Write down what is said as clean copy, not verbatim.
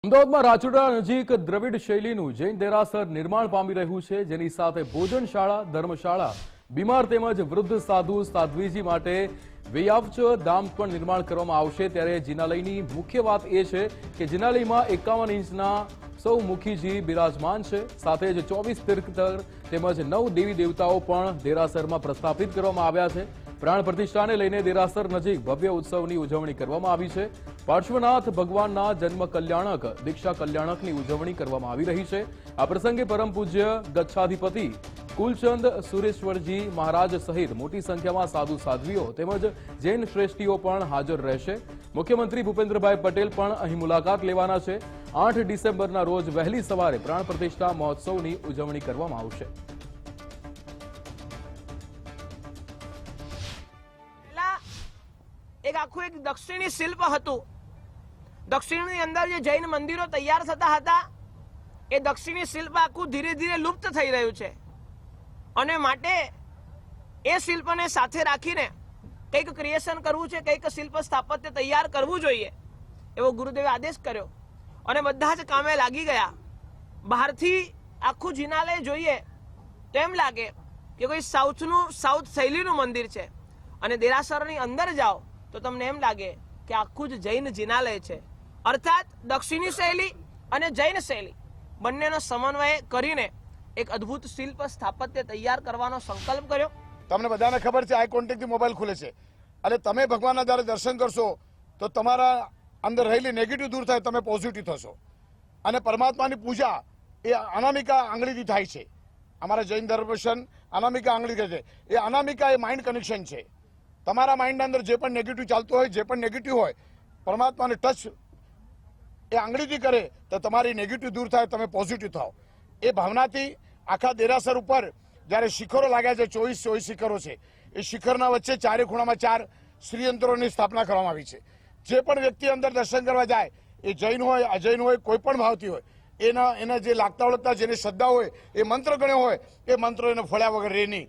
અમદાવાદમાં રાજુડા નજીક દ્રવિડ શૈલીનું જૈન દેરાસર નિર્માણ પામી રહ્યું છે, જેની સાથે ભોજનશાળા, ધર્મશાળા, બીમાર તેમજ વૃદ્ધ સાધુ સાધ્વીજી માટે વેયાવચ ધામ પણ નિર્માણ કરવામાં આવશે। ત્યારે જિનાલયની મુખ્ય વાત એ છે કે જિનાલયમાં 51 ઇંચના સૌ મુખીજી બિરાજમાન છે, સાથે જ 24 તીર્થંકર તેમજ 9 દેવી દેવતાઓ પણ દેરાસરમાં પ્રસ્થાપિત કરવામાં આવ્યા છે। પ્રાણ પ્રતિષ્ઠાને લઈને દેરાસર નજીક ભવ્ય ઉત્સવની ઉજવણી કરવામાં આવી છે। પાર્શ્વનાથ ભગવાનના જન્મ કલ્યાણક દીક્ષા કલ્યાણકની ઉજવણી કરવામાં આવી રહી છે। આ પ્રસંગે પરમ પૂજ્ય ગચ્છાધિપતિ કુલચંદ સુરેશ્વરજી મહારાજ સહિત મોટી સંખ્યામાં સાધુ સાધ્વીઓ તેમજ જૈન શ્રેષ્ઠીઓ પણ હાજર રહેશે। મુખ્યમંત્રી ભૂપેન્દ્રભાઈ પટેલ પણ અહીં મુલાકાત લેવાના છે। 8 ડિસેમ્બરના રોજ વહેલી સવારે પ્રાણ પ્રતિષ્ઠા મહોત્સવની ઉજવણી કરવામાં આવશે। એક આખું એક દક્ષિણી શિલ્પ હતું। દક્ષિણની અંદર જે જૈન મંદિરો તૈયાર થતા હતા એ દક્ષિણી શિલ્પ આખું ધીરે ધીરે લુપ્ત થઈ રહ્યું છે અને માટે એ શિલ્પને સાથે રાખીને કંઈક ક્રિએશન કરવું છે, કંઈક શિલ્પ સ્થાપત્ય તૈયાર કરવું જોઈએ એવો ગુરુદેવે આદેશ કર્યો અને બધા જ કામે લાગી ગયા। બહારથી આખું જિનાલય જોઈએ તો એમ લાગે કે કોઈ સાઉથ શૈલીનું મંદિર છે અને દેરાસરની અંદર જાઓ તો તમને એમ લાગે કે આખું જ જૈન જિનાલય છે। અર્થાત દક્ષિણી શૈલી અને જૈન શૈલી બંનેનો સમન્વય કરીને એક અદ્ભુત શિલ્પ સ્થાપત્ય તૈયાર કરવાનો સંકલ્પ કર્યો। તમને બધાને ખબર છે આઈ કોન્ટેક્ટથી મોબાઈલ ખુલે છે અને તમે ભગવાનના જ્યારે દર્શન કરશો તો તમારા અંદર રહેલી નેગેટિવ દૂર થાય, તમે પોઝિટિવ થશો અને પરમાત્માની પૂજા એ અનામિકા આંગળીથી થાય છે। અમારા જૈન ધર્મદર્શન અનામિકા આંગળી કહે છે। એ અનામિકા એ માઇન્ડ કનેક્શન છે। તમારા માઇન્ડના અંદર જે પણ નેગેટિવ ચાલતું હોય, જે પણ નેગેટિવ હોય, પરમાત્માને ટચ એ આંગળીથી કરે તો તમારી નેગેટિવ દૂર થાય, તમે પોઝિટિવ થાઓ। એ ભાવનાથી આખા દેરાસર ઉપર જ્યારે શિખરો લાગ્યા છે, 24 શિખરો છે, એ શિખરના વચ્ચે ચારે ખૂણામાં 4 શ્રીયંત્રોની સ્થાપના કરવામાં આવી છે। જે પણ વ્યક્તિ અંદર દર્શન કરવા જાય, એ જૈન હોય, અજૈન હોય, કોઈ પણ ભાવથી હોય, એના જે લાગતા ઓળખતા જેની શ્રદ્ધા હોય, એ મંત્ર ગણ્યો હોય, એ મંત્રો એને ફળ્યા વગર રહે નહીં।